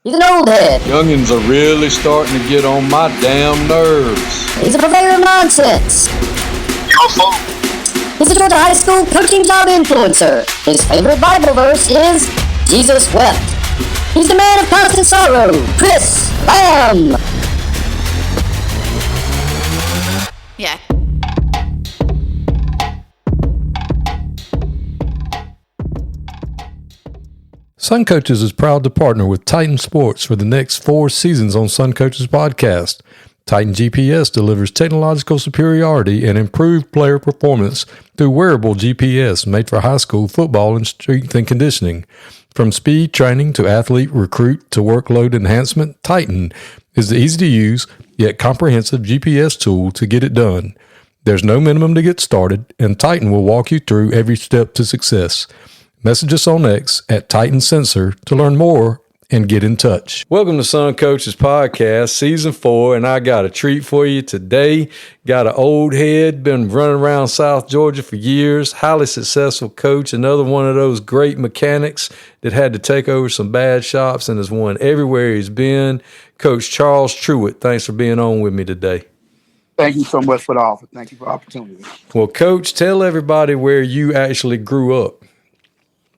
He's an old head. Youngins are really starting to get on my damn nerves. He's a purveyor of nonsense. He's a Georgia high school coaching job influencer. His favorite Bible verse is Jesus wept. He's the man of constant sorrow, Chris Lamb. Yeah. Sun Coaches is proud to partner with Titan Sports for the next 4 seasons on Sun Coaches podcast. Titan GPS delivers technological superiority and improved player performance through wearable GPS made for high school football and strength and conditioning. From speed training to athlete recruit to workload enhancement, Titan is the easy-to-use yet comprehensive GPS tool to get it done. There's no minimum to get started, and Titan will walk you through every step to success. Message us on X at Titan Sensor to learn more and get in touch. Welcome to Sun Coaches Podcast, Season 4, and I got a treat for you today. Got an old head, been running around South Georgia for years, highly successful coach, another one of those great mechanics that had to take over some bad shops and has won everywhere he's been. Coach Charles Truitt, thanks for being on with me today. Thank you so much for the offer. Thank you for the opportunity. Well, Coach, tell everybody where you actually grew up.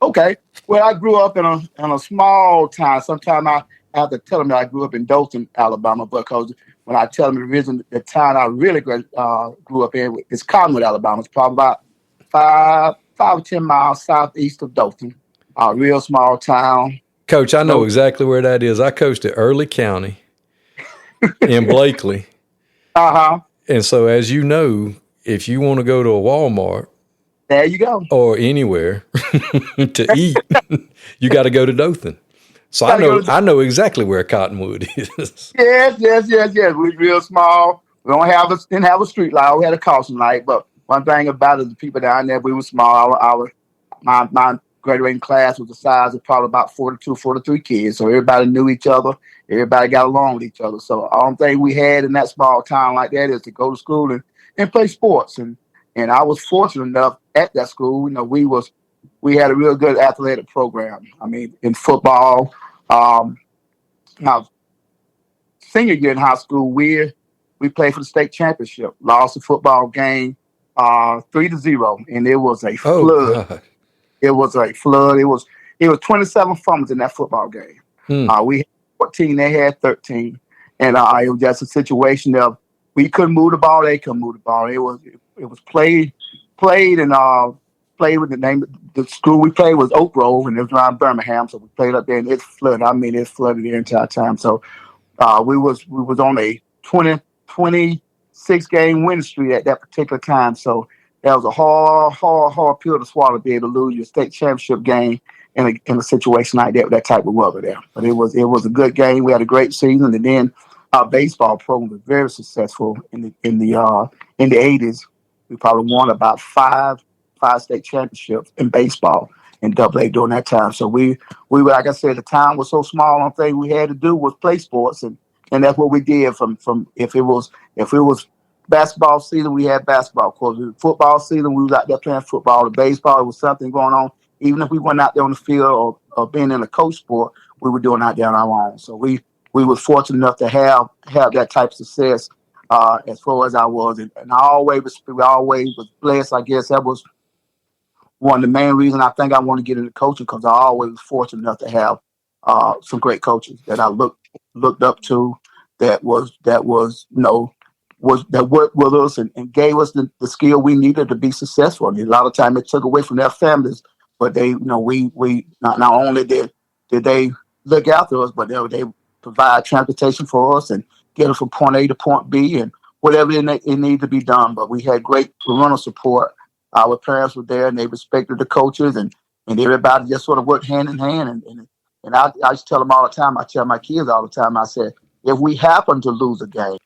Okay. Well, I grew up in a small town. Sometimes I have to tell them that I grew up in Dothan, Alabama, because when I tell them the reason the town I really grew up in is Cottonwood, Alabama. It's probably about 5 or 10 miles southeast of Dothan. A real small town. Coach, I know exactly where that is. I coached at Early County in Blakely. Uh-huh. And so, as you know, if you want to go to a Walmart, there you go, or anywhere to eat, you got to go to Dothan. So I know exactly where Cottonwood is. Yes. We're real small. We didn't have a street light. We had a caution light. But one thing about it, the people down there, we were small. My graduating class was the size of probably about 42, 43 kids. So everybody knew each other. Everybody got along with each other. So the only thing we had in that small town like that is to go to school and play sports. And I was fortunate enough at that school. You know, we had a real good athletic program. I mean, in football. Now, senior year in high school, we played for the state championship. Lost the football game 3-0, and it was a flood. God. It was a flood. It was 27 fumbles in that football game. We had 14, they had 13, and it was just a situation of we couldn't move the ball, they couldn't move the ball. It was played and played with the name. The school we played was Oak Grove, and it was around Birmingham. So we played up there, and it flooded. I mean, it flooded the entire time. So we was on a 26 game winning streak at that particular time. So that was a hard pill to swallow to be able to lose your state championship game in a situation like that with that type of weather there. But it was a good game. We had a great season, and then our baseball program was very successful in the 80s. We probably won about five state championships in baseball in AA during that time. So we like I said, the town was so small. The only thing we had to do was play sports, and that's what we did. From if it was basketball season, we had basketball. Of course, football season, we was out there playing football. The baseball, there was something going on. Even if we weren't out there on the field or being in a coach sport, we were doing out there on our own. So we were fortunate enough to have that type of success as far as I was. And I always was blessed. I guess that was one of the main reasons I think I want to get into coaching, because I always was fortunate enough to have some great coaches that I looked up to, that worked with us and gave us the skill we needed to be successful. And a lot of time it took away from their families, but they, we not only did they look after us, but they provide transportation for us and get us from point A to point B and whatever it needed to be done. But we had great parental support. Our parents were there, and they respected the coaches, and everybody just sort of worked hand in hand. And I just tell them all the time. I tell my kids all the time. I said, if we happen to lose a game,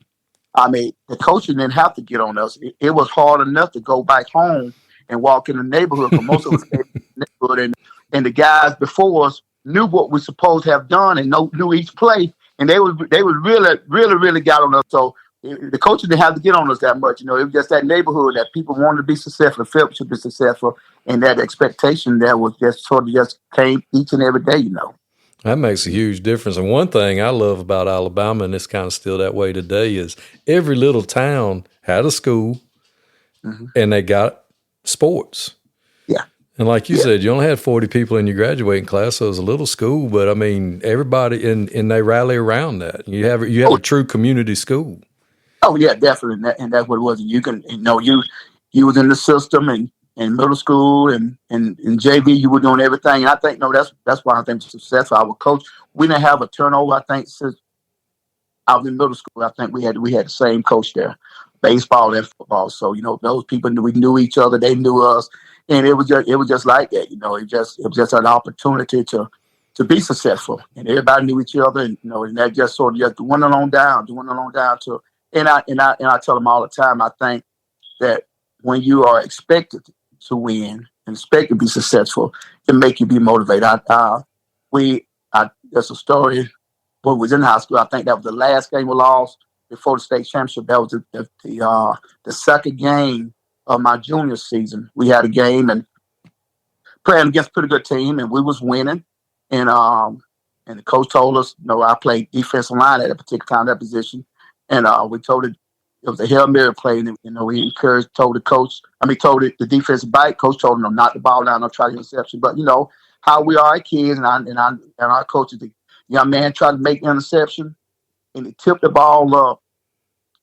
I mean, the coaches didn't have to get on us. It was hard enough to go back home and walk in the neighborhood. For most of us, in the neighborhood, and the guys before us knew what we supposed to have done and knew each play, and they would really got on us. So the coaches didn't have to get on us that much. It was just that neighborhood that people wanted to be successful, felt should be successful, and that expectation that was just sort of just came each and every day. That makes a huge difference. And one thing I love about Alabama, and it's kind of still that way today, is every little town had a school and they got sports. Yeah. And like you said, you only had 40 people in your graduating class, so it was a little school, but I mean, everybody and they rally around that. You have a true community school. Oh yeah, definitely. And that's what it was. You can, you was in the system and in middle school and JV, you were doing everything. And I think, that's why I think success for our coach. We didn't have a turnover. I think since I was in middle school, I think we had the same coach there, baseball and football. So those people we knew each other, they knew us, and it was just like that. It was just an opportunity to be successful, and everybody knew each other, and and that just sort of just went along down to. And I tell them all the time. I think that when you are expected to win and expect to be successful, it make you be motivated. There's a story. When we was in high school, I think that was the last game we lost before the state championship. That was the second game of my junior season. We had a game and playing against a pretty good team, and we was winning. And the coach told us, I played defensive line at a particular time, that position. And we told it was a Hail Mary play. And, we told the defensive back, coach told him, knock the ball down, don't try to interception. But, how we are kids and our coaches, the young man tried to make the interception and he tipped the ball up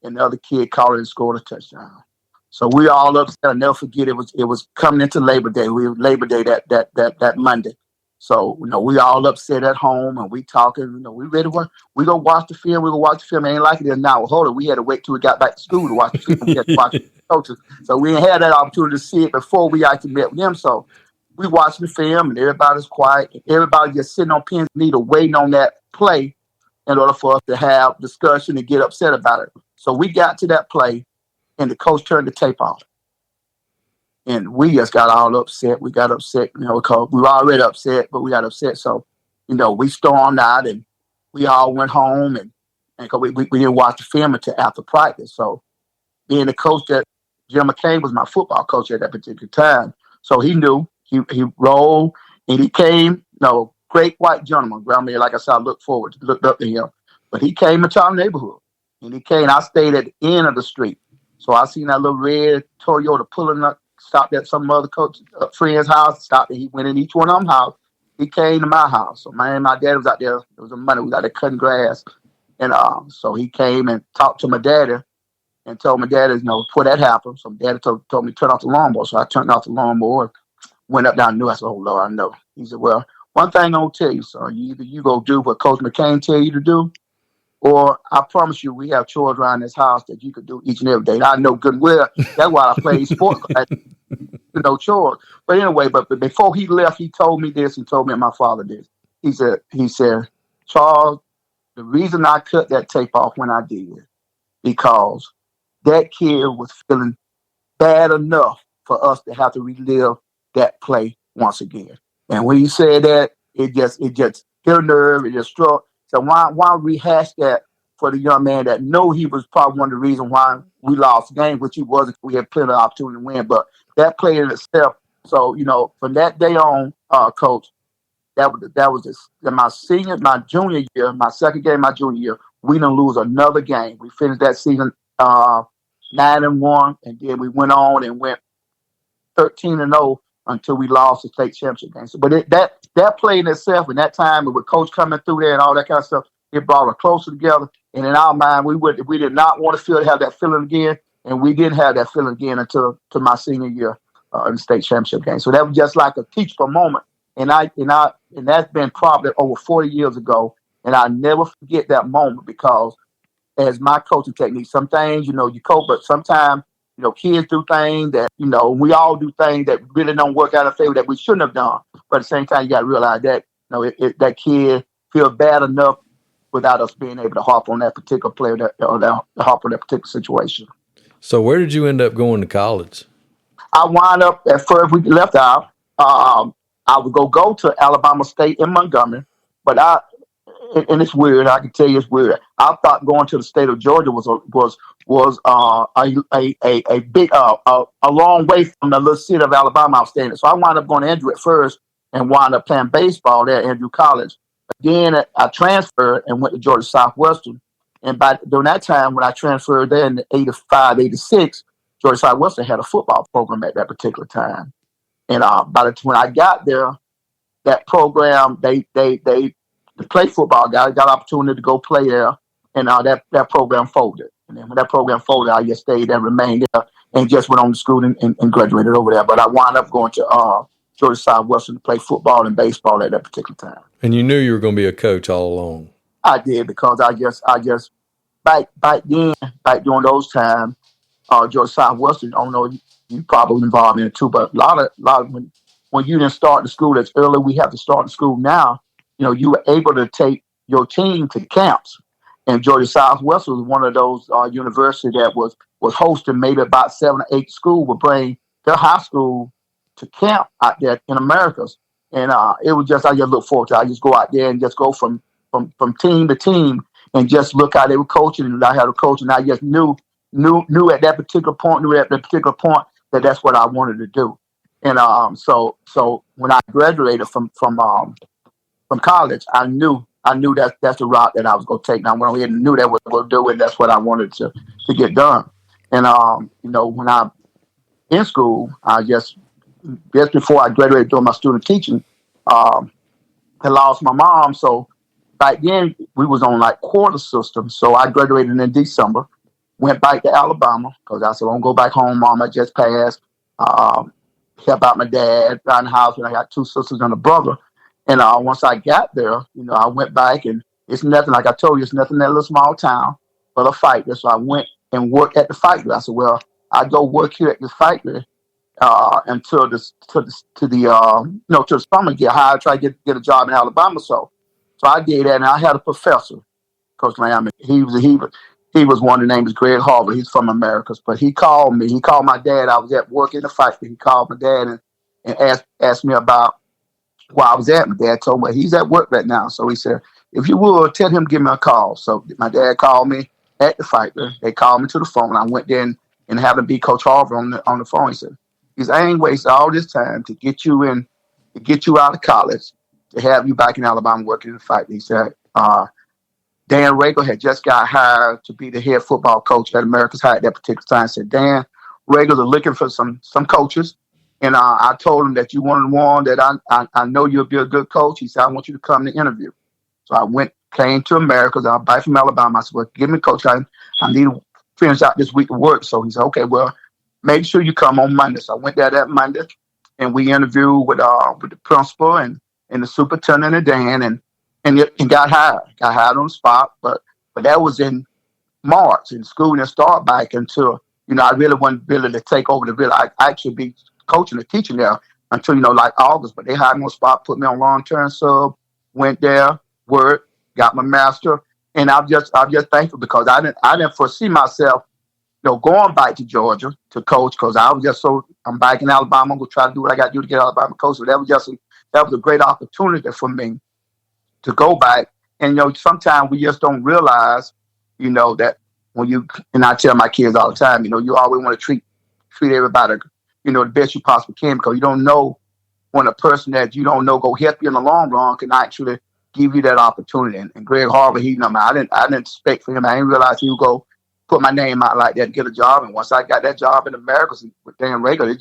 and the other kid caught it and scored a touchdown. So we all upset. I'll never forget it was coming into Labor Day. We were Labor Day that Monday. So, we all upset at home and we talking, we ready to we go watch the film. We go watch the film. It ain't like it is now. Hold on. We had to wait till we got back to school to watch the film. We had to watch the coaches. So we didn't have that opportunity to see it before we actually met with them. So we watched the film and everybody's quiet. Everybody just sitting on pins and needles waiting on that play in order for us to have discussion and get upset about it. So we got to that play and the coach turned the tape off. And we just got all upset. We got upset, because we were already upset, but we got upset. So, we stormed out and we all went home and cause we didn't watch the film until after practice. So being the coach Jim McCain was my football coach at that particular time. So he knew he rolled and he came, great white gentleman. Like I said, I looked up to him, but he came into our neighborhood and I stayed at the end of the street. So I seen that little red Toyota pulling up, stopped at some other coach friend's house, stopped and he went in each one of them house. He came to my house. So my dad was out there. It was a Monday. We was out there cutting grass. And so he came and talked to my daddy and told my daddy, before that happened. So my daddy told me to turn off the lawnmower. So I turned off the lawnmower, went up down and knew. I said, oh, Lord, I know. He said, well, one thing I'm going to tell you, son, either you go do what Coach McCain tell you to do, or I promise you we have chores around this house that you could do each and every day. And I know good and well. That's why I play sports. No chores. But anyway, but before he left, he told me this and told me my father this. He said, Charles, the reason I cut that tape off when I did, because that kid was feeling bad enough for us to have to relive that play once again. And when he said that, it just hit a nerve, it just struck. So why rehash that for the young man that know he was probably one of the reasons why we lost the game, which he wasn't. We had plenty of opportunity to win, but that play in itself. So, from that day on, Coach, that was my junior year, my second game, my junior year. We didn't lose another game. We finished that season 9-1, and then we went on and went 13-0 until we lost the state championship game. So, but that play in itself, and that time with Coach coming through there and all that kind of stuff, it brought us closer together. And in our mind, we did not want to have that feeling again, and we didn't have that feeling again until my senior year in the state championship game. So that was just like a teachable moment, and that's been probably over 40 years ago, and I never forget that moment because as my coaching technique, some things you coach, but sometimes kids do things that we all do things that really don't work out in favor that we shouldn't have done. But at the same time, you got to realize that that kid feels bad enough without us being able to harp on that particular player harp on that particular situation. So where did you end up going to college? I wound up at first we left out. I would go to Alabama State in Montgomery, but and it's weird. I can tell you it's weird. I thought going to the state of Georgia was a big a long way from the little city of Alabama I was staying in. So I wound up going to Andrew at first and wound up playing baseball there at Andrew College. then I transferred and went to Georgia Southwestern. And during that time, when I transferred there in 85, 86, Georgia Southwestern had a football program at that particular time. And when I got there, that program, the play football guys got opportunity to go play there, and that program folded. And then when that program folded, I just stayed there, remained there, and just went on to school and graduated over there. But I wound up going to Georgia Southwestern to play football and baseball at that particular time. And you knew you were going to be a coach all along. I did, because I just back during those times, Georgia Southwestern, I don't know, you probably involved in it too, but a lot of when you didn't start the school as early, we have to start the school now. You were able to take your team to camps, and Georgia Southwestern was one of those universities that was hosting maybe about 7 or 8 schools would bring their high school to camp out there in Americas, and it was just I just look forward to it. I just go out there and just go from team to team and just look how they were coaching and how they were coaching. I just knew at that particular point, that that's what I wanted to do. And so when I graduated from college, I knew that's the route that I was going to take. Now, when I knew that was going to do it, that's what I wanted to get done. And when I'm in school, I just before I graduated doing my student teaching, I lost my mom. So back then we was on like quarter system. So I graduated in December, went back to Alabama because I said, I don't go back home, Mom. I just passed. Help out my dad around the house, and I got 2 sisters and a brother. And once I got there, I went back, and it's nothing, like I told you, it's nothing in that little small town but a factory. So I went and worked at the factory. I said, well, I go work here at this factory until the summer, get hired, try to get a job in Alabama. So I did that, and I had a professor, Coach Lamb. He was one of the names, Greg Harvey. He's from Americas, but he called me. He called my dad. I was at work in the factory. He called my dad and asked me about where I was at. My dad told me he's at work right now. So he said, if you would, tell him give me a call. So my dad called me at the factory. They called me to the phone. I went there and had him be Coach Harvey on the phone. He said, I ain't wasted all this time to get you out of college, to have you back in Alabama working in the factory. He said, Dan Ragle had just got hired to be the head football coach at America's High at that particular time. I said, Dan, Ragle are looking for some coaches. And I told him that you wanted one, that I know you'll be a good coach. He said, I want you to come to interview. So I came to America's. I'm back from Alabama. I said, well, give me a coach. I need to finish out this week of work. So he said, okay, well, make sure you come on Monday. So I went there that Monday, and we interviewed with the principal and the superintendent and Dan, and got hired on the spot. But that was in March, and school didn't start back until, I really wasn't able to take over I actually be coaching and teaching there until, like August. But they hired me on the spot, put me on long-term sub, went there, worked, got my master. And I'm just thankful, because I didn't foresee myself, going back to Georgia to coach, because I was just I'm back in Alabama. I'm going to try to do what I got to do to get Alabama coach. So that was a great opportunity for me to go back. And, sometimes we just don't realize, that when and I tell my kids all the time, you always want to treat everybody, the best you possibly can, because you don't know when a person that you don't know go help you in the long run can actually give you that opportunity. And Greg Harvey, I didn't expect for him. I didn't realize he would go put my name out like that to get a job. And once I got that job in America with Dan Ragle,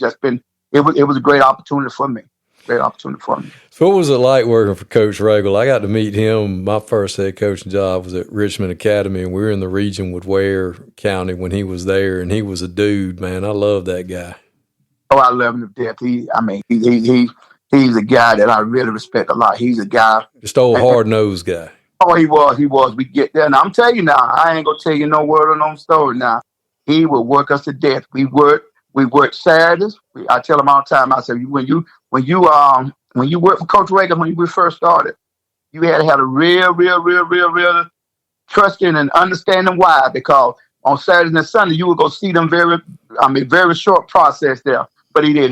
it was a great opportunity for me. Great opportunity for me. So what was it like working for Coach Ragle? I got to meet him. My first head coaching job was at Richmond Academy, and we were in the region with Ware County when he was there, and he was a dude, man. I love that guy. Oh, I love him to death. He's a guy that I really respect a lot. He's a guy. Just old hard-nosed guy. Oh, he was. We get there. And I'm telling you now, I ain't going to tell you no word or no story now. He would work us to death. We work Saturdays. I tell him all the time, I said, when you work for Coach Ragle, when you first started, you had to have a real trusting and understanding why, because on Saturdays and Sunday, you would go see them very short process there. But he did.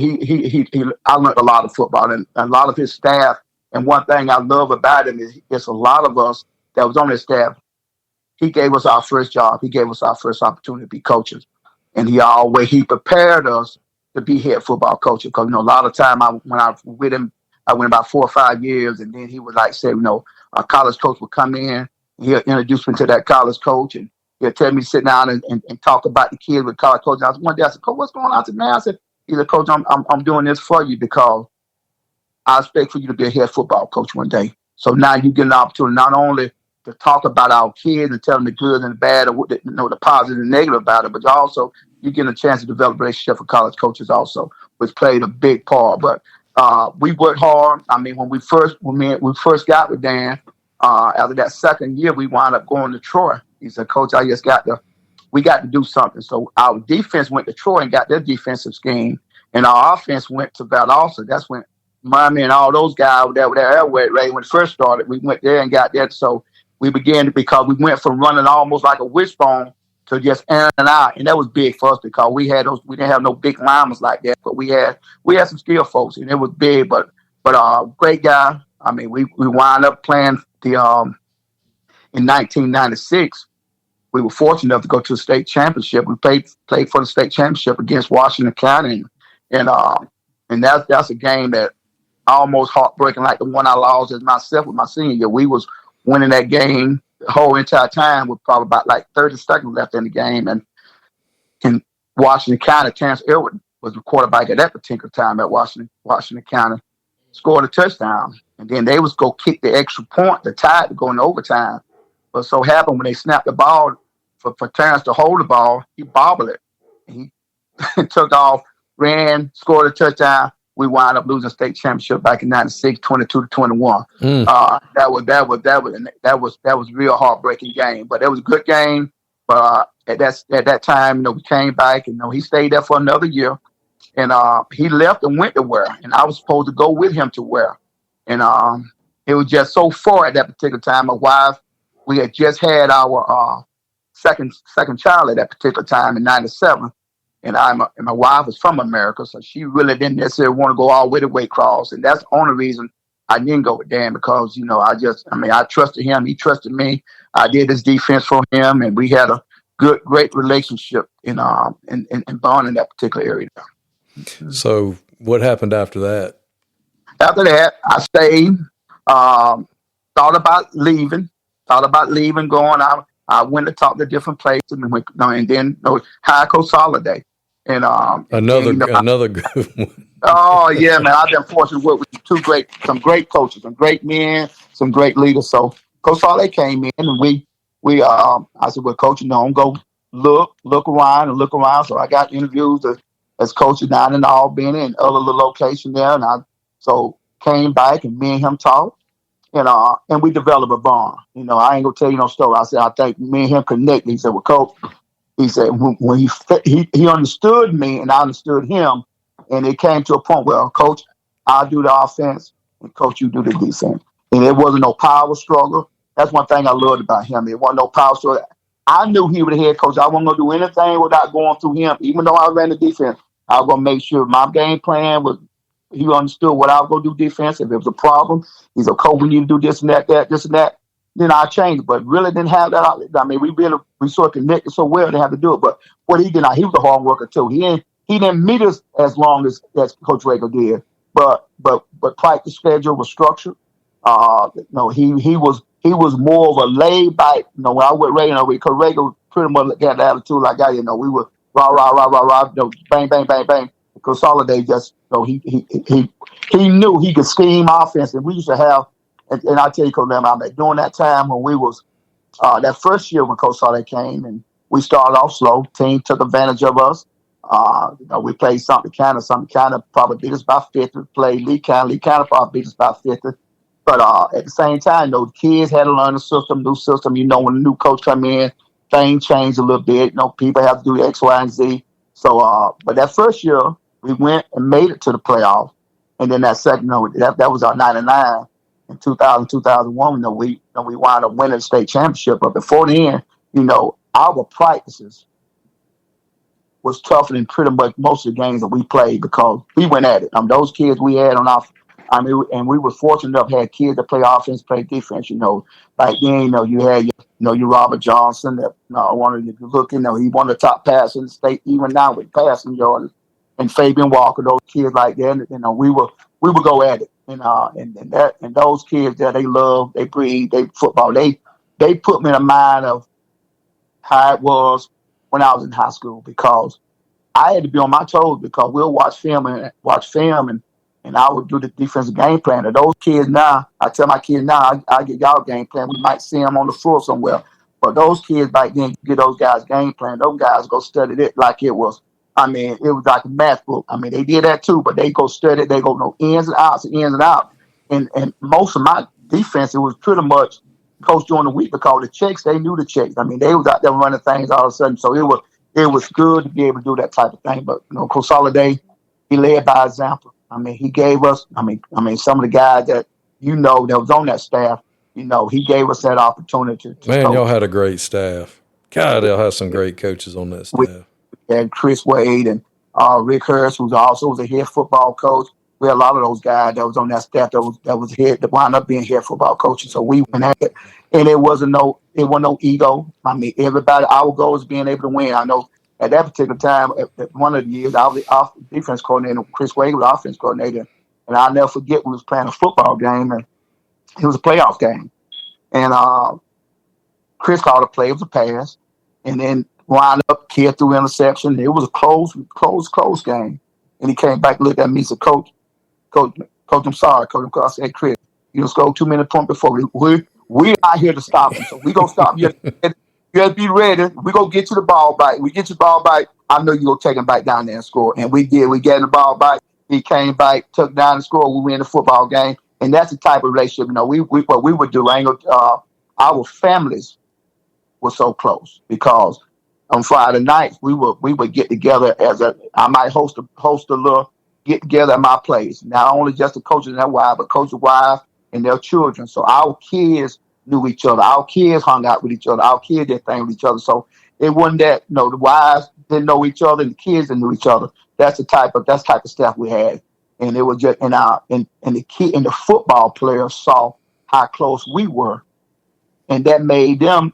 I learned a lot of football, and a lot of his staff. And one thing I love about him is it's a lot of us that was on his staff. He gave us our first job. He gave us our first opportunity to be coaches. And he prepared us to be head football coaches. Because, a lot of time when I was with him, I went about 4 or 5 years. And then he would say, a college coach would come in. He'll introduce me to that college coach, and he'll tell me to sit down and talk about the kids with college coach. And one day I said, Coach, what's going on? I said, man, he said, Coach, I'm doing this for you because I expect for you to be a head football coach one day. So now you get an opportunity not only to talk about our kids and tell them the good and the bad, or the positive and negative about it, but also you get a chance to develop a relationship with college coaches also, which played a big part. But we worked hard. I mean, when we first got with Dan, after that second year, we wound up going to Troy. He said, Coach, we got to do something. So our defense went to Troy and got their defensive scheme, and our offense went to Valdosta. That's when Miami and all those guys that were there when it first started, we went there and got that. So we began because we went from running almost like a wishbone to just Aaron and I, and that was big for us because we didn't have no big linemen like that, but we had some skill folks, and it was big. But great guy. I mean, we wound up playing in 1996. We were fortunate enough to go to the state championship. We played for the state championship against Washington County, and that's a game that almost heartbreaking, like the one I lost as myself with my senior year. We was winning that game the whole entire time with probably about like 30 seconds left in the game, and in Washington County, Terrence Irwin was the quarterback at that particular time at Washington County, scored a touchdown, and then they was go kick the extra point, the tie to go into overtime. But so happened when they snapped the ball for Terrence to hold the ball, he bobbled it. He took off, ran, scored a touchdown. We wound up losing state championship back in '96, 22-21. That was a real heartbreaking game, but it was a good game. But at that time, we came back, and he stayed there for another year, and he left and went to Ware, and I was supposed to go with him to Ware, and it was just so far at that particular time. My wife, we had just had our second child at that particular time in '97. And my wife was from America, so she really didn't necessarily want to go all the way to Waycross. And that's the only reason I didn't go with Dan, because, I trusted him. He trusted me. I did his defense for him, and we had a great relationship in bond in that particular area. So what happened after that? After that, I stayed, thought about leaving, going out. I went to talk to different places, and then hired Coach Soliday. And another good one. Oh yeah, man! I've been fortunate to work with some great coaches, some great men, some great leaders. So Coach Soliday came in, and I said, "Well, Coach, I'm go look around." So I got interviews as coaches down in Albany and other little locations there, and I came back, and me and him talked, and we developed a bond. I ain't gonna tell you no story. I said, I think me and him connected. He said, well, Coach. He said when he understood me and I understood him, and it came to a point where, Coach, I'll do the offense, and Coach, you do the defense. And it wasn't no power struggle. That's one thing I loved about him. It wasn't no power struggle. I knew he was the head coach. I wasn't going to do anything without going through him. Even though I ran the defense, I was going to make sure my game plan was, he understood what I was going to do defense. If it was a problem, he's a coach, we need to do this and that, this and that. Then I changed, but really didn't have that. I mean, we sort of connected so well to have to do it. But what he did, he was a hard worker too. He didn't meet us as long as Coach Ragle did, but practice schedule was structured. He was more of a laid back. When I went Ragle, because Ragle pretty much got the attitude like I, we were rah, bang, bang, bang, bang. Because Soliday just, he knew he could scheme offense, and we used to have. And I'll tell you, Coach Lamb, during that time when we was, that first year when Coach Soliday came, and we started off slow, team took advantage of us. We played something kind of probably beat us by 50, played Lee County probably beat us by 50. But at the same time, the kids had to learn the new system. When a new coach come in, things change a little bit. People have to do X, Y, and Z. So, but that first year, we went and made it to the playoff. And then that second, that was our 99. In 2000, 2001, we wound up winning the state championship. But before then, our practices was tougher than pretty much most of the games that we played because we went at it. Those kids we had on our, and we were fortunate enough to have kids that play offense, play defense. Like then, you had your Robert Johnson that he one of the top passers in the state even now with passing yards, and Fabian Walker, those kids like that. And, we would go at it. and those kids there, they love, they breathe, they football. They put me in the mind of how it was when I was in high school, because I had to be on my toes, because we'll watch film and I would do the defensive game plan. And those kids now, I tell my kids now, I get y'all game plan. We might see them on the floor somewhere. But those kids back then, you get those guys game plan. Those guys go study it like it was. I mean, it was like a math book. I mean, they did that too, but they go study it. They go know ins and outs and ins and outs. And most of my defense, it was pretty much coached during the week, because the checks, they knew the checks. I mean, they was out there running things all of a sudden. So it was good to be able to do that type of thing. But Coach Soliday, he led by example. I mean, he gave us. I mean, some of the guys that that was on that staff. He gave us that opportunity. Man, y'all had a great staff. God, y'all had some great coaches on that staff. We had Chris Wade and Rick Hurst, who also was a head football coach. We had a lot of those guys that was on that staff that wound up being head football coaches. So we went at it, and it wasn't no ego. I mean, everybody, our goal was being able to win. I know at that particular time, at one of the years, I was the defense coordinator. Chris Wade was the offense coordinator, and I'll never forget, we was playing a football game, and it was a playoff game, and Chris called a play. It was a pass, and then wound up, kid threw interception. It was a close game, and he came back and looked at me and said, Coach, I'm sorry. Coach, I said, hey, Chris, you scored 2 minutes point before. We're not here to stop him, so we gonna stop you. You have to be ready. We gonna get you the ball back. We get you the ball back. I know you gonna take him back down there and score. And we did. We gave him the ball back. He came back, took down and scored. We win the football game. And that's the type of relationship. What we would do, our families were so close, because on Friday nights we would get together I might host a little get together at my place. Not only just the coaches and their wives, but coaches' wives and their children. So our kids knew each other. Our kids hung out with each other. Our kids did things with each other. So it wasn't that the wives didn't know each other and the kids didn't know each other. That's the type of stuff we had. And it was just and the football players saw how close we were. And that made them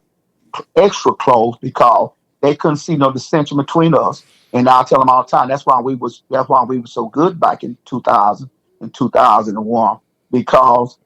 extra close, because they couldn't see no dissension between us. And I tell them all the time, that's why we were so good back in 2000 and 2001, because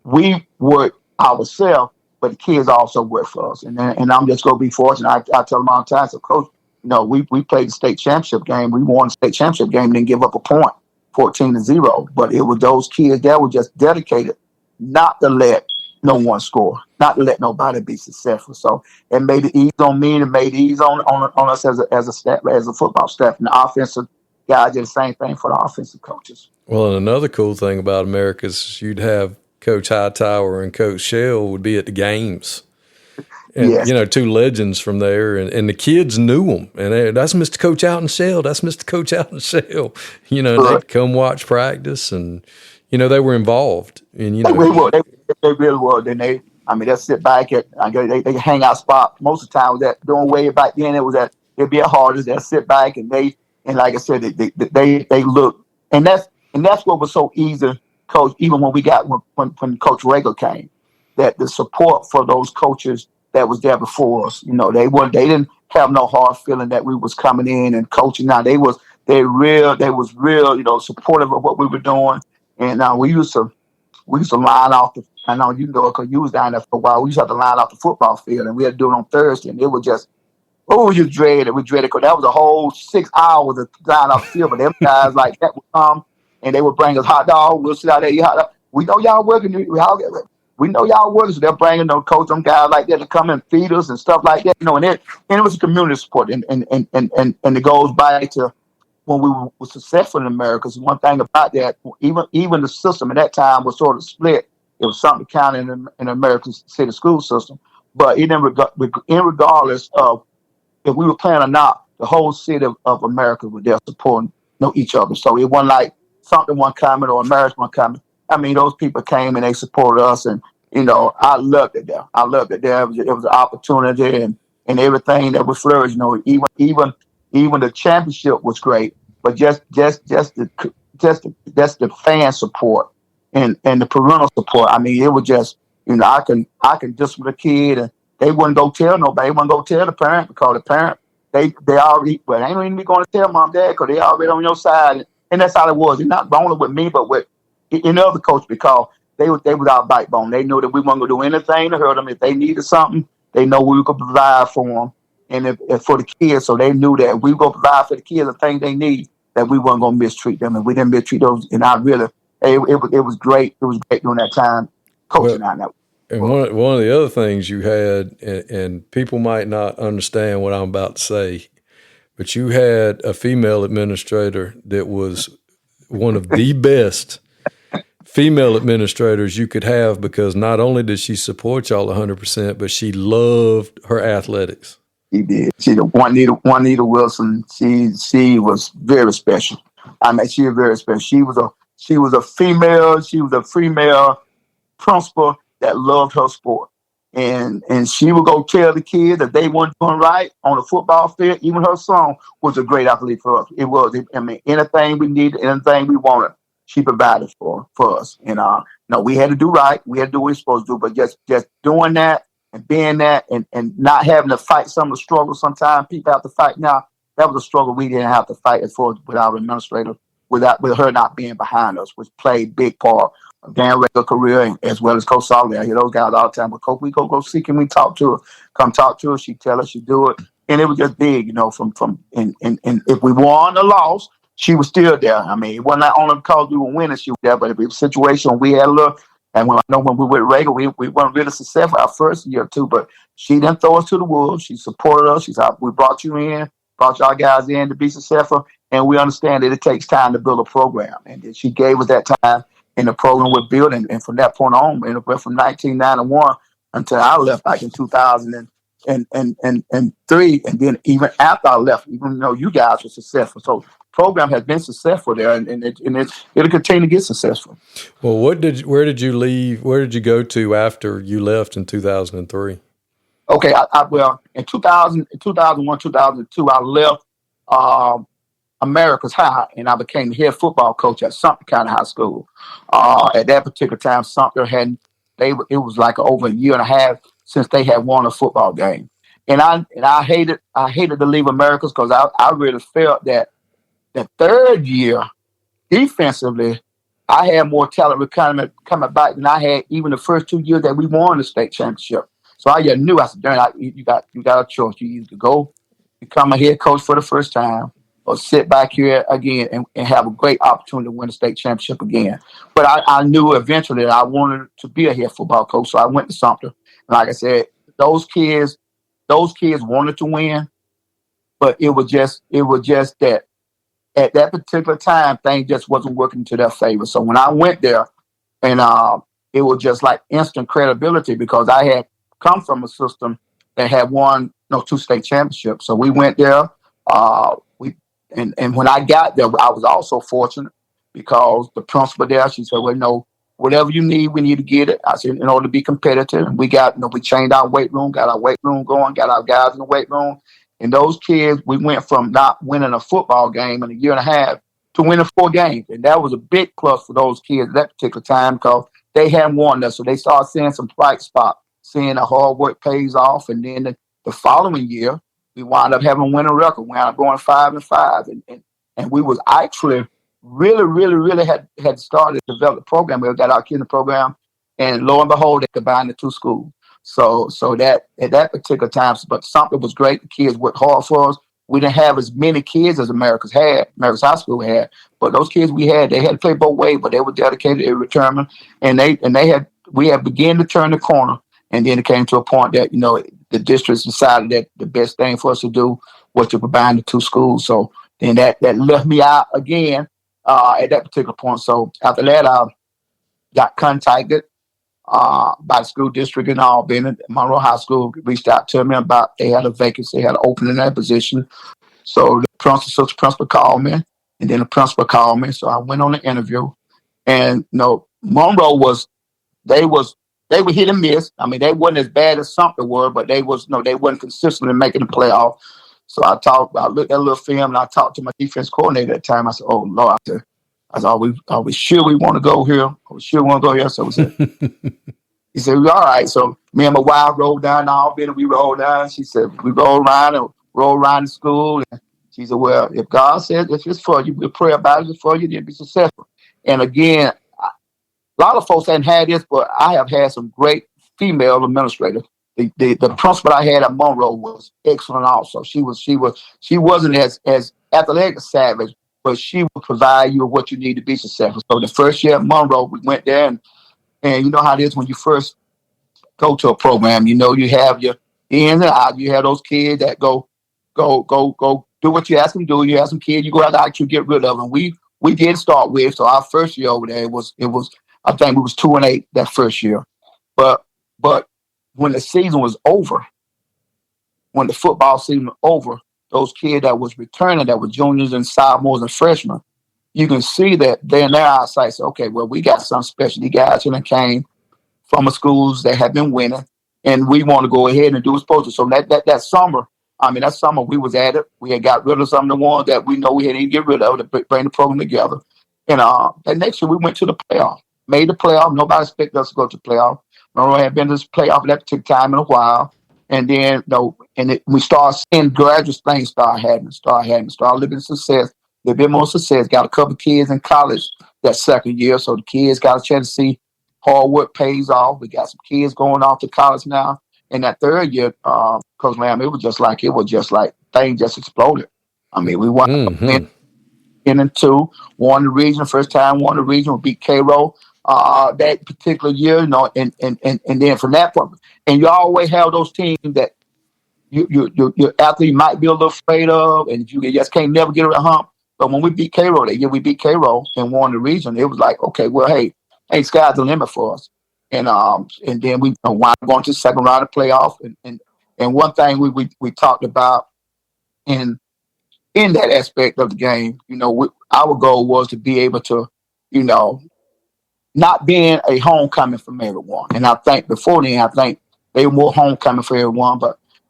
we worked ourselves, but the kids also worked for us. And I'm just going to be fortunate. I tell them all the time, so Coach, we played the state championship game. We won the state championship game, didn't give up a point, 14-0. But it was those kids that were just dedicated not to let no one score, not to let nobody be successful. So it made it easy on me, and it made it easy on us as a staff, as a football staff. And the offensive guys did the same thing for the offensive coaches. Well, and another cool thing about America is you'd have Coach Hightower and Coach Shell would be at the games. And, yes. Two legends from there, and the kids knew them. And that's Mr. Coach out in Shell. That's Mr. Coach out in Shell. They'd come watch practice, and, they were involved. And, They really were. Then they'll sit back they hang out spot. Most of the time was that doing way back then. It'd be at Hardest. They'll sit back and like I said, they look, and that's what was so easy, Coach. Even when when Coach Ragle came, that the support for those coaches that was there before us, they didn't have no hard feeling that we was coming in and coaching. Now they was real, supportive of what we were doing, and we used to line off I know you know because you was down there for a while. We used to have to line off the football field, and we had to do it on Thursday, and it was just, you dreaded it. We dreaded it because that was a whole 6 hours of line off the field. But them guys like that would come, and they would bring us hot dog. We'll sit out there, eat hot dog. We know y'all working. We know y'all working, so they're bringing coach them guys like that to come and feed us and stuff like that. And it was a community support, and it goes back to when we were successful in America. Because one thing about that, even the system at that time was sort of split. It was something counted in the American city school system. But regardless of if we were playing or not, the whole city of America was there supporting each other. So it wasn't like something one coming or American one coming. I mean, those people came and they supported us, and I loved it there. I loved it there. It was an opportunity, and everything that was flourishing. Even the championship was great, but just the fan support and the parental support. I mean, it was just I can just with a kid, and they wouldn't go tell nobody. They wouldn't go tell the parent, because the parent they already, but they ain't even going to tell mom, dad, because they already on your side, and that's how it was. It's not only with me, but with any other coach, because they was our backbone. They knew that we weren't going to do anything to hurt them. If they needed something, they know we could provide for them. And if for the kids, so they knew that if we were going to provide for the kids the thing they need, that we weren't going to mistreat them. And we didn't mistreat those. And I really, it was great. It was great during that time coaching on that. And one of the other things you had, and people might not understand what I'm about to say, but you had a female administrator that was one of the best female administrators you could have, because not only did she support y'all 100%, but she loved her athletics. She did. She the Juanita Wilson. She was very special. I mean, she was very special. She was a female. She was a female principal that loved her sport, and she would go tell the kids that they weren't doing right on the football field. Even her son was a great athlete for us. It was. I mean, anything we needed, anything we wanted, she provided for us. And no, we had to do right. We had to do what we were supposed to do. But just doing that and being that and not having to fight some of the struggles sometimes people have to fight now, that was a struggle we didn't have to fight as far as with our administrator, with her not being behind us, which played big part of Dan Ragle career, and as well as Coach Soliday. I hear those guys all the time. But Coach, we go see, can we talk to her? Come talk to her. She tell us she do it. And it was just big, you know, and if we won or lost, she was still there. I mean, it wasn't only because we were winning, she was there, but if it was a situation we had a little, and when we were with Ragle, we weren't really successful our first year or two, but she didn't throw us to the wolves. She supported us. She said, we brought you in, brought y'all guys in to be successful, and we understand that it takes time to build a program. And she gave us that time, and the program was built, and from that point on, and from 1991 until I left back in 2003, and then even after I left, even though you guys were successful. So program has been successful there, and it'll continue to get successful. Well, where did you leave? Where did you go to after you left in 2003? Okay, well, in 2001, 2002, I left America's High, and I became the head football coach at Sumter County High School. At that particular time, Sumter it was like over a year and a half since they had won a football game, and I hated to leave America's, because I really felt that the third year, defensively, I had more talent coming back than I had even the first 2 years that we won the state championship. So I just knew, I said, Darren, you got a choice. You either go become a head coach for the first time, or sit back here again and have a great opportunity to win the state championship again. But I knew eventually that I wanted to be a head football coach, so I went to Sumter. And like I said, those kids wanted to win, but it was just that at that particular time, things just wasn't working to their favor. So when I went there, and it was just like instant credibility, because I had come from a system that had won 2 state championships. So we went there. And when I got there, I was also fortunate, because the principal there, she said, well, no, whatever you need, we need to get it. I said, in order to be competitive, and we changed our weight room, got our weight room going, got our guys in the weight room. And those kids, we went from not winning a football game in a year and a half to winning 4 games. And that was a big plus for those kids at that particular time, because they hadn't won us. So they started seeing some bright spot, seeing the hard work pays off. And then the following year, we wound up having a winning record. We wound up going 5-5. And we was actually really had started to develop the program. We got our kids in the program. And lo and behold, they combined the 2 schools. So that at that particular time, but something was great. The kids worked hard for us. We didn't have as many kids as America's High School had, but those kids they had to play both ways, but they were dedicated, they were determined, and we had begun to turn the corner, and then it came to a point that the districts decided that the best thing for us to do was to combine the 2 schools. So then that left me out again at that particular point. So after that, I got contacted by the school district in Albany. Monroe High School reached out to me about they had a vacancy, they had an opening in that position. So the principal called me, and then the principal called me. So I went on the interview, and Monroe they were hit and miss. I mean, they wasn't as bad as Sumter were, but they wasn't consistent in making the playoff. So I looked at a little film, and I talked to my defense coordinator at the time. I said, "Oh Lord," I said, "Are we sure we want to go here? Are we sure we want to go here?" So we said, he said, "All right." So me and my wife rolled down Albany. We rolled down. She said, "We rolled around the school." And she said, "Well, if God says if it's for you, we'll pray about it. If it's for you, then be successful." And again, a lot of folks hadn't had this, but I have had some great female administrators. The principal I had at Monroe was excellent. Also, she wasn't as athletic as Savage, but she would provide you with what you need to be successful. So the first year at Monroe, we went there, and you know how it is when you first go to a program. You know, you have your ins and outs. You have those kids that go do what you ask them to do. You have some kids you go out there to get rid of, and we did start with. So our first year over there, it was I think we was 2-8 that first year, but when the season was over, when the football season was over, those kids that was returning, that were juniors and sophomores and freshmen, you can see that they're in their eyesight. Say, okay, well, we got some special. These guys who came from the schools that have been winning, and we want to go ahead and do what's supposed to. So that summer we was at it. We had got rid of some of the ones that we know we had to get rid of to bring the program together. And that next year we went to the playoff, made the playoff. Nobody expected us to go to the playoff. Monroe had been to this playoff at that particular time in a while. And then, we started seeing gradual things start happening, start living success, a little bit more success. Got a couple of kids in college that second year. So the kids got a chance to see hard work pays off. We got some kids going off to college now. And that third year, Coach Lamb, it was just like things just exploded. I mean, we won in and two, won the region, first time won the region, we beat Cairo that particular year, and then from that point, and you always have those teams that your athlete might be a little afraid of, and you just can't never get around hump. But when we beat Cairo that year, we beat Cairo and won the region. It was like, okay, well, hey, sky's the limit for us. And then we wound up going to the second round of playoff. And one thing we talked about in that aspect of the game, our goal was to be able to, not being a homecoming from everyone. And I think before then, they were more homecoming for everyone,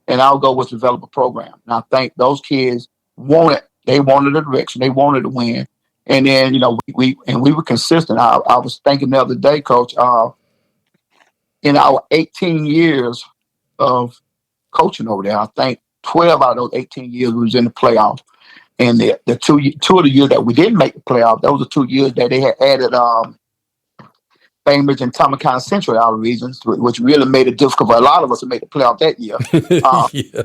and our goal was to develop a program. And I think those kids wanted the direction, they wanted to win. And then, we were consistent. I was thinking the other day, Coach, in our 18 years of coaching over there, I think 12 out of those 18 years we was in the playoff. And the two of the years that we didn't make the playoff, those are 2 years that they had added Bainbridge and Thomas Central to our regions, which really made it difficult for a lot of us to make the playoff that year. Yeah.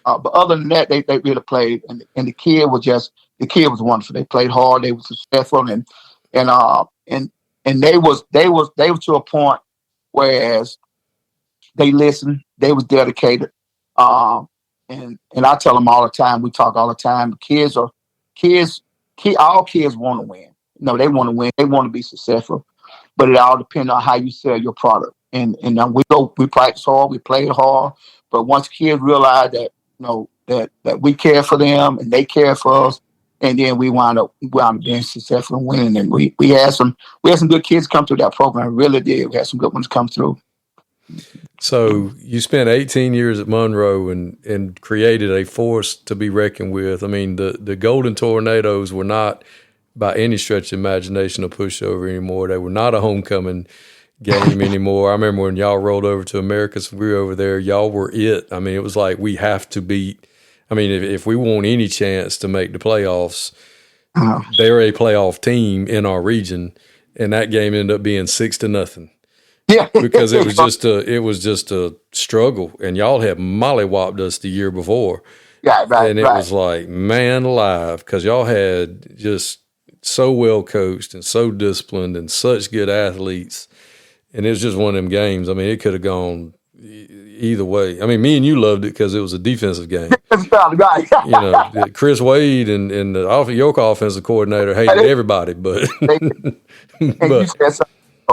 But other than that, they really played, and the kid was wonderful. They played hard, they were successful, and they was to a point whereas they listened, they was dedicated, and I tell them all the time, we talk all the time. All kids want to win. They want to win. They want to be successful. But it all depends on how you sell your product. And we practice hard, we play hard. But once kids realize that that we care for them and they care for us, and then we wound up being successful and winning. And we had some good kids come through that program. We really did. We had some good ones come through. So you spent 18 years at Monroe and created a force to be reckoned with. I mean, the Golden Tornadoes were not by any stretch of imagination a pushover anymore. They were not a homecoming game anymore. I remember when y'all rolled over to Americus, we were over there, y'all were it. I mean, it was like we have to beat. I mean, if we want any chance to make the playoffs, they're a playoff team in our region, and that game ended up being 6-0. Yeah, because it was just a struggle, and y'all had mollywopped us the year before. Yeah, right. And it was like, man alive, because y'all had just so well coached and so disciplined and such good athletes, and it was just one of them games. I mean, it could have gone either way. I mean, me and you loved it because it was a defensive game. Right. Chris Wade and the York offensive coordinator hated everybody, but you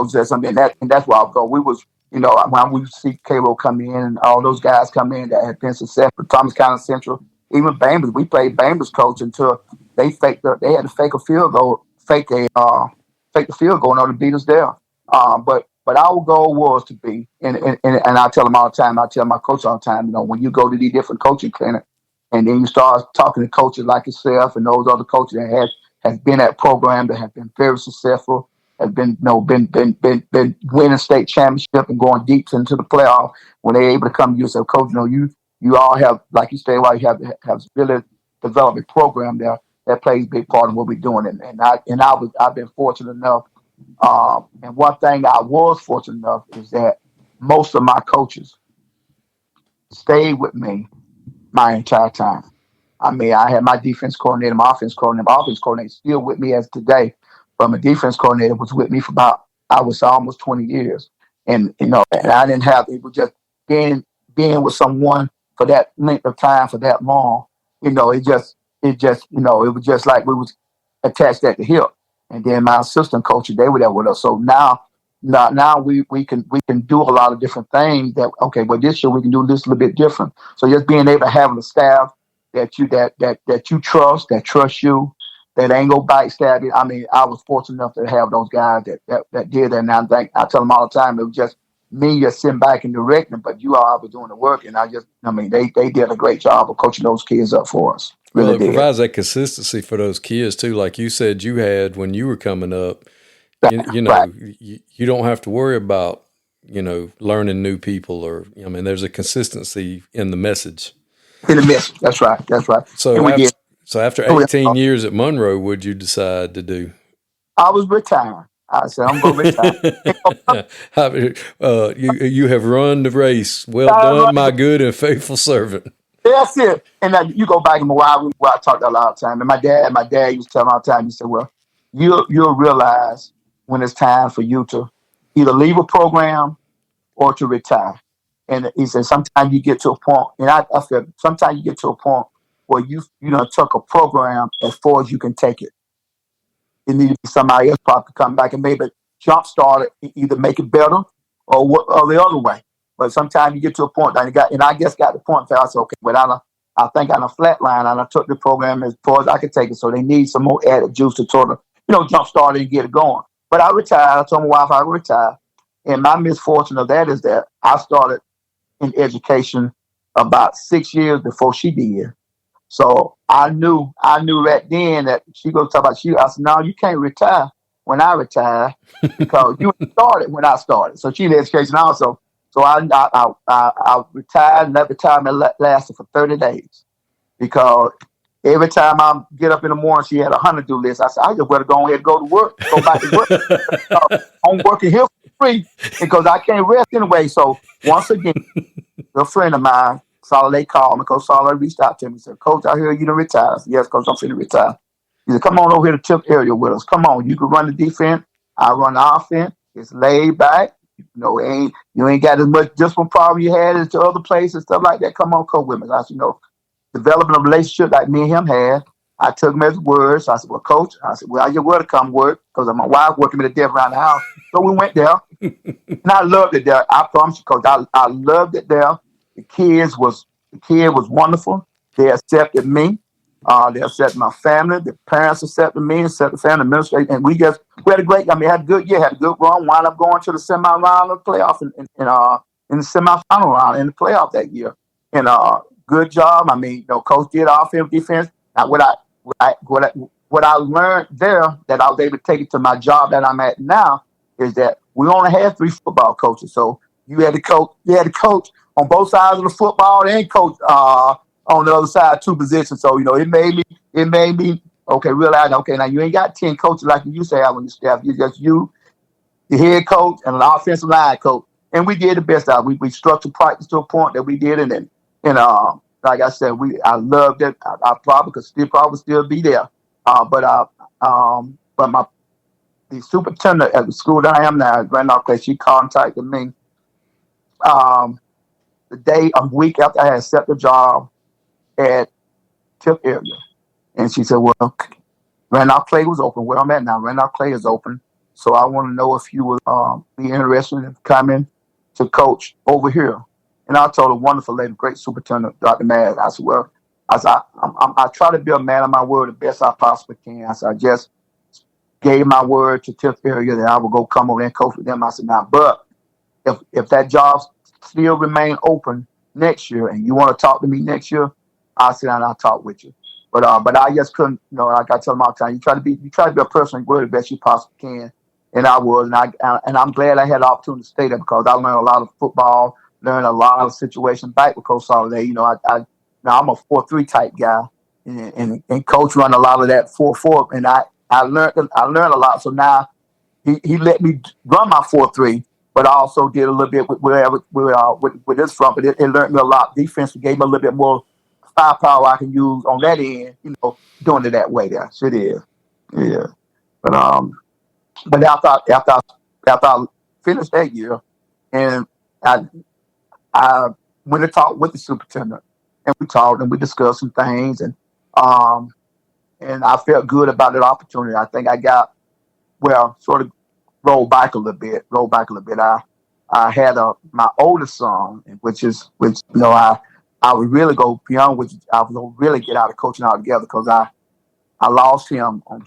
said something, and that's where I'll go. We was, when we see Cairo come in and all those guys come in that had been successful, Thomas County Central, even Bainbridge. We played Bainbridge coach until they had to fake a field goal, fake the field goal in order to beat us there. But our goal was to be, and I tell them all the time, I tell my coach all the time, when you go to these different coaching clinics, and then you start talking to coaches like yourself and those other coaches that has been at program that have been very successful, have been winning state championship and going deep into the playoff. When they're able to come to you and say, Coach, you all have, like you say, you have really developed a program there that plays a big part in what we're doing. And I've been fortunate enough And one thing I was fortunate enough is that most of my coaches stayed with me my entire time. I mean, I had my defense coordinator, my offense coordinator, my offense coordinator still with me as today. But my defense coordinator was with me for about, I would say, almost 20 years. And, and I didn't have, it was just being with someone for that length of time, for that long, it was just like we was attached at the hip. And then my assistant coaches, they were there with us. So now we can do a lot of different things that, okay, well, this year we can do this a little bit different. So just being able to have the staff that you trust you, that ain't go backstab you. I mean, I was fortunate enough to have those guys that did that. And I tell them all the time, it was just me just sitting back and directing, but you all were doing the work. And they did a great job of coaching those kids up for us. Really, well, it provides that consistency for those kids too. Like you said, you had when you were coming up, Right. you don't have to worry about, learning new people there's a consistency in the message. In the message. That's right. So after 18 years at Monroe, what'd you decide to do? I was retiring. I said, I'm going to retire. You have run the race. Well done, my good and faithful servant. That's it. And you go back in my while, I talked a lot of time. And my dad used to tell me all the time, he said, well, you'll realize when it's time for you to either leave a program or to retire. And he said, sometimes you get to a point, and I said, sometimes you get to a point where you took a program as far as you can take it. It needed to be somebody else probably come back and maybe jumpstart it, either make it better or the other way. But sometimes you get to a point, and I just got the point where I said, okay, but I think on a flat line, and I took the program as far as I could take it. So they need some more added juice to sort of, jumpstart it and get it going. But I retired. I told my wife I would retire. And my misfortune of that is that I started in education about 6 years before she did. So I knew right then that she going to talk about I said, no, you can't retire when I retire because you started when I started. So she did education also. So I retired, and that retirement lasted for 30 days because every time I get up in the morning, she had a honey-do list. I said, I just better go ahead and go to work, go back to work. I'm working here for free because I can't rest anyway. So once again, a friend of mine, Soliday, called me. Coach Soliday reached out to me and said, Coach, I hear you done retire. I said, yes, Coach, I'm finna retire. He said, come on over here to Tip area with us. Come on, you can run the defense. I run the offense. It's laid back. You ain't got as much discipline problem you had as to other places, stuff like that. Come on, coach with me. I said, developing a relationship like me and him had. I took him at his word. So I said, well, Coach, I just want to come work because my wife working me to death around the house. So we went there. And I loved it there. I promise you, Coach, I loved it there. The kid was wonderful. They accepted me. They accepted my family. The parents accepted me, accepted the family administration. And we had a great, had a good year, had a good run, wound up going to the semi-round of the playoff in the semi-final round in the playoff that year. And good job. Coach did offense, defense. Now, what I learned there that I was able to take it to my job that I'm at now is that we only had 3 football coaches. So you had to coach on both sides of the football and coach on the other side 2 positions. So it made me realize now you ain't got 10 coaches like you used to have on your staff. You just the head coach and an offensive line coach, and we did the best out. We structured practice to a point that we did, and like I said, I loved it. I probably could still be there, but the superintendent at the school that I am now, Randolph-Clay, she contacted me a week after I had accepted the job at Tip area. And she said, well, Randolph-Clay was open. Where I'm at now, Randolph-Clay is open. So I want to know if you would be interested in coming to coach over here. And I told a wonderful lady, great superintendent, Dr. Mad. I said, well, I try to be a man of my word the best I possibly can. I said, I just gave my word to Tip area that I would go come over there and coach with them. I said, now, but if that job still remain open next year and you want to talk to me next year, I'll sit down and I'll talk with you. But I just couldn't, like I tell them all the time, you try to be a person who the best you possibly can. And I was, and I'm glad I had the opportunity to stay there because I learned a lot of football, learned a lot of situations back with Coach Soliday. I'm a 4-3 type guy, and Coach run a lot of that 4-4, and I learned a lot. So now he let me run my 4-3, but I also did a little bit with this front. But it learned me a lot. Defense gave me a little bit more firepower I can use on that end. Doing it that way there. So it is, yeah. But after I finished that year, and I went to talk with the superintendent, and we talked and we discussed some things, and I felt good about that opportunity. I think I got sort of rolled back a little bit. I had my oldest son, which I would really go beyond, which I would really get out of coaching altogether, because I lost him on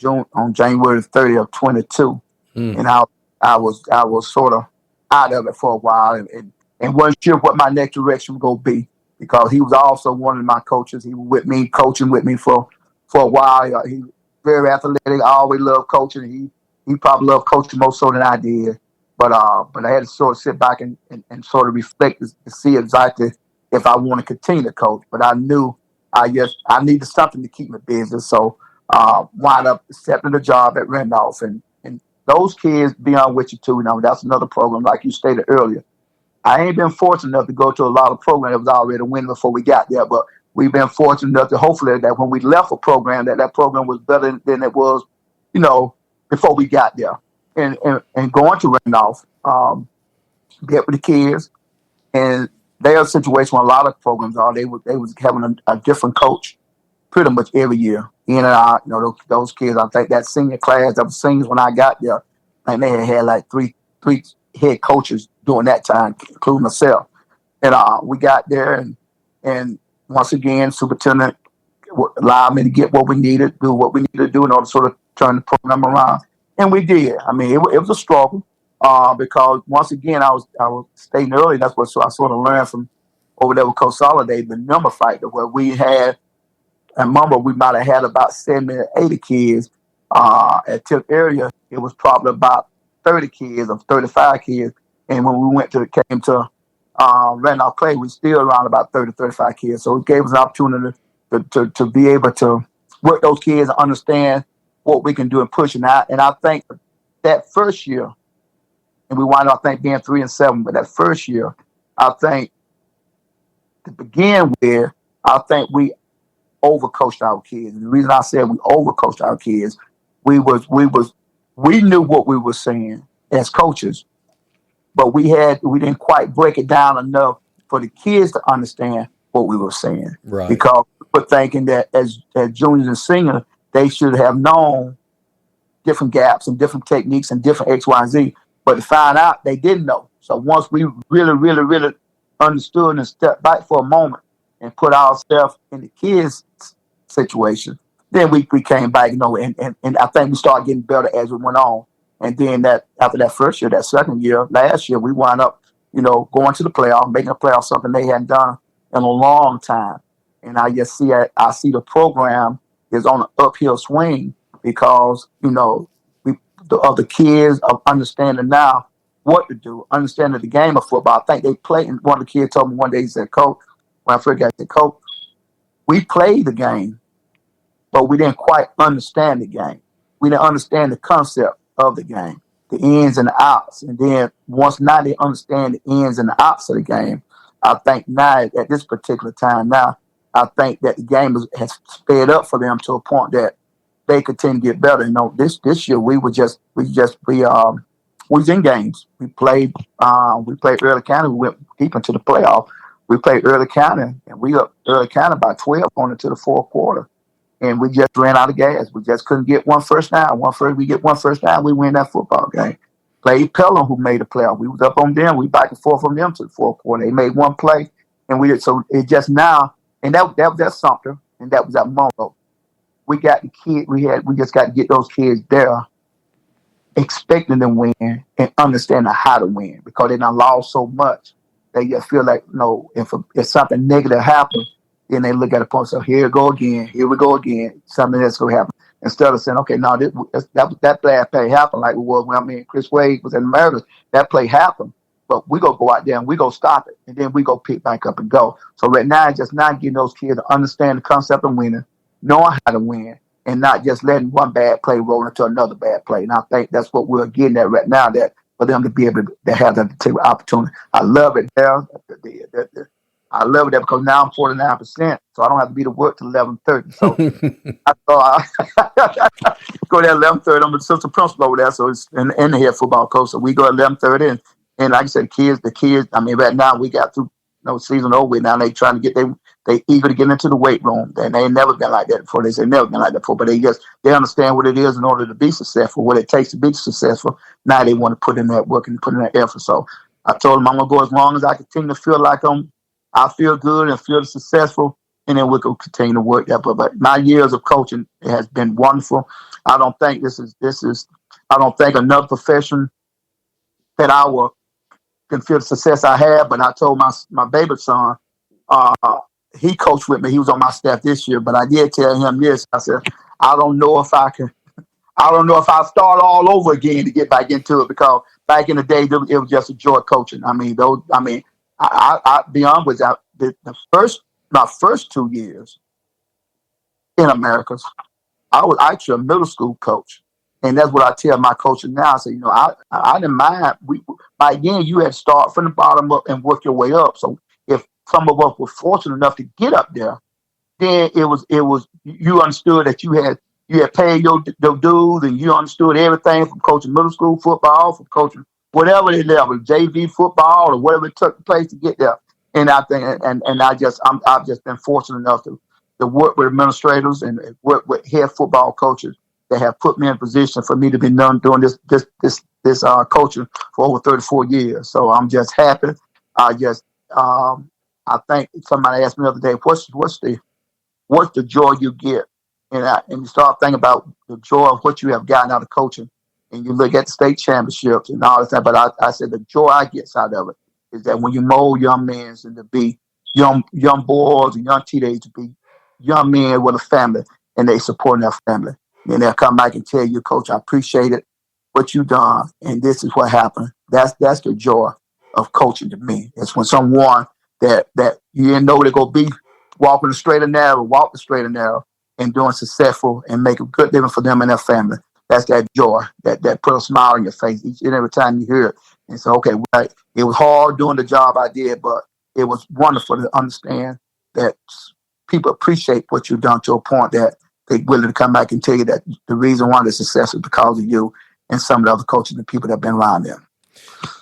January 30th of 22, and I was sort of out of it for a while, and wasn't sure what my next direction was going to be, because he was also one of my coaches. He was with me, coaching with me for a while. He was very athletic. I always loved coaching. He probably loved coaching more so than I did. But I had to sort of sit back and sort of reflect to see exactly if I want to continue to coach. But I knew I needed something to keep me busy. So wound up accepting a job at Randolph. And those kids, beyond with you too, that's another program, like you stated earlier. I ain't been fortunate enough to go to a lot of programs that was already winning before we got there, but we've been fortunate enough to hopefully that when we left a program, that program was better than it was, before we got there. And going to Randolph, get with the kids, and their situation where a lot of programs are, they was having a different coach pretty much every year. In and out, those kids, I think that senior class that was seniors when I got there, and they had like three head coaches during that time, including myself. And we got there, and once again, superintendent allowed me to get what we needed, do what we needed to do in order to sort of turn the program around. And we did. I mean, it was a struggle because once again, I was stating earlier, that's what I sort of learned from over there with Coach Soliday, the number factor, where we had, I remember we might have had about 70 or 80 kids. At Tip area, it was probably about 30 kids or 35 kids. And when we came to Randolph-Clay, we still around about 30, 35 kids. So it gave us an opportunity to be able to work those kids and understand what we can do and pushing out. And I think that first year, and we wound up, I think, being 3-7, but that first year, I think to begin with, I think we overcoached our kids. And the reason I said we overcoached our kids, we knew what we were saying as coaches, but we didn't quite break it down enough for the kids to understand what we were saying. Right. Because we were thinking that as juniors and seniors, they should have known different gaps and different techniques and different X, Y, and Z. But to find out, they didn't know. So once we really, really, really understood and stepped back for a moment and put ourselves in the kids' situation, then we came back, and I think we started getting better as we went on. And then after that first year, that second year, last year, we wound up, going to the playoff, making the playoff, something they hadn't done in a long time. And I just see the program is on an uphill swing because, the other kids are understanding now what to do, understanding the game of football. I think they play, and one of the kids told me one day, he said, Coach, when I first got to Coach, we played the game, but we didn't quite understand the game. We didn't understand the concept of the game, the ins and the outs. And then once now they understand the ins and the outs of the game, I think now at this particular time now, I think that the game has sped up for them to a point that they continue to get better. This year we was in games. We played Early County. We went deep into the playoff. We played Early County, and we up Early County by 12 going into the fourth quarter. And we just ran out of gas. We just couldn't get one first down. We get one first down, we win that football game. Played Pelham, who made the playoff. We was up on them. We back and forth from them to the fourth quarter. They made one play, and we did. So it just now, and that was at Sumter, and that was at Monroe. We got the kid. We just got to get those kids there, expecting them to win and understanding how to win, because they done lost so much. They just feel like, if something negative happens, then they look at the point, so here we go again, something that's going to happen. Instead of saying, okay, no, that play happened like it was when Chris Wade was in America. That play happened, but we go out there and we go stop it, and then we go pick back up and go. So right now, it's just not getting those kids to understand the concept of winning, knowing how to win, and not just letting one bad play roll into another bad play. And I think that's what we're getting at right now, that for them to be able to have that opportunity. I love it there. I love it there because now I'm 49%, so I don't have to be to work till 11:30. So I thought go there at 11:30. I'm the assistant principal over there, so it's in the head football coach. So we go at 11:30, and like I said, the kids. I mean, right now we got through season over with. Now they trying to get they eager to get into the weight room. And they ain't never been like that before. They say never been like that before, but they understand what it is in order to be successful, what it takes to be successful. Now they want to put in that work and put in that effort. So I told them I'm gonna go as long as I continue to feel like I feel good and feel successful, and then we're going to continue to work that. But my years of coaching has been wonderful. I don't think I don't think another profession that I can feel the success I have. But I told my baby son, he coached with me. He was on my staff this year, but I did tell him this. I said, I don't know if I'll start all over again to get back into it, because back in the day, it was just a joy coaching. I be honest with you, my first 2 years in America, I was actually a middle school coach. And that's what I tell my coaches now. I say, I didn't mind. By then, you had to start from the bottom up and work your way up. So if some of us were fortunate enough to get up there, then it was you understood that you had paid your dues, and you understood everything from coaching middle school football, from coaching whatever they level, JV football or whatever it took place to get there. And I think, I've just been fortunate enough to work with administrators and work with head football coaches that have put me in position for me to be doing this coaching for over 34 years. So I'm just happy. I think somebody asked me the other day, what's the joy you get? And you start thinking about the joy of what you have gotten out of coaching. And you look at the state championships and all that. But I said the joy I get out of it is that when you mold young men and to be young boys and young teenagers to be young men with a family, and they support their family. And they'll come back and tell you, Coach, I appreciate it, what you done, and this is what happened. That's the joy of coaching to me. It's when someone that you didn't know they're going to be walking the straight and narrow, walk the straight and narrow, and doing successful and make a good living for them and their family. That's that joy that put a smile on your face each and every time you hear it. And so, okay, right, it was hard doing the job I did, but it was wonderful to understand that people appreciate what you've done to a point that they're willing to come back and tell you that the reason why they're successful is because of you and some of the other coaches and people that have been around them.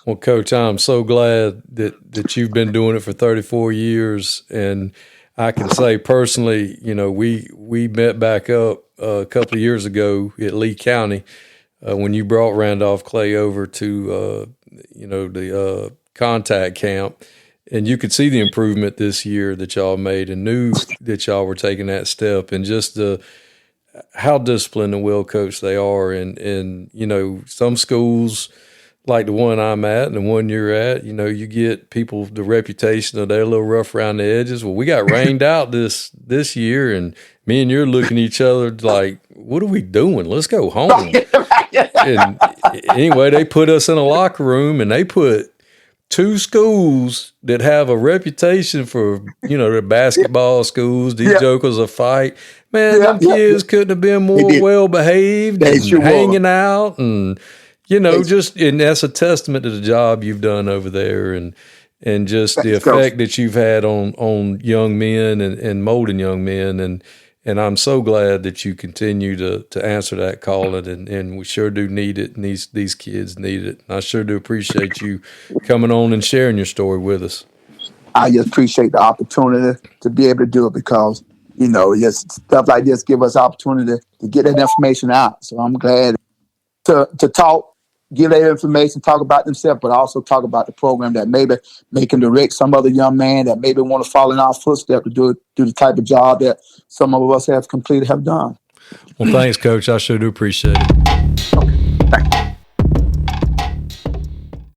Well, Coach, I'm so glad that you've been doing it for 34 years. And I can say personally, we met back up a couple of years ago at Lee County when you brought Randolph-Clay over to, the contact camp. And you could see the improvement this year that y'all made and knew that y'all were taking that step, and just how disciplined and well coached they are. And some schools like the one I'm at and the one you're at, you get people the reputation of they're a little rough around the edges. Well, we got rained out this year, and me and you're looking at each other like, what are we doing? Let's go home. And anyway, they put us in a locker room, and they put two schools that have a reputation for, the basketball schools, these jokers a fight. Man, them kids couldn't have been more well-behaved and hanging out. And, and that's a testament to the job you've done over there and just the effect that you've had on young men and molding young men. And I'm so glad that you continue to answer that call, and we sure do need it, and these kids need it. And I sure do appreciate you coming on and sharing your story with us. I just appreciate the opportunity to be able to do it because, just stuff like this give us opportunity to get that information out. So I'm glad to talk, give that information, talk about themselves, but also talk about the program that maybe can direct some other young man that maybe want to follow in our footsteps to do the type of job that some of us have done. Well, thanks, Coach. I sure do appreciate it. Okay, thank you.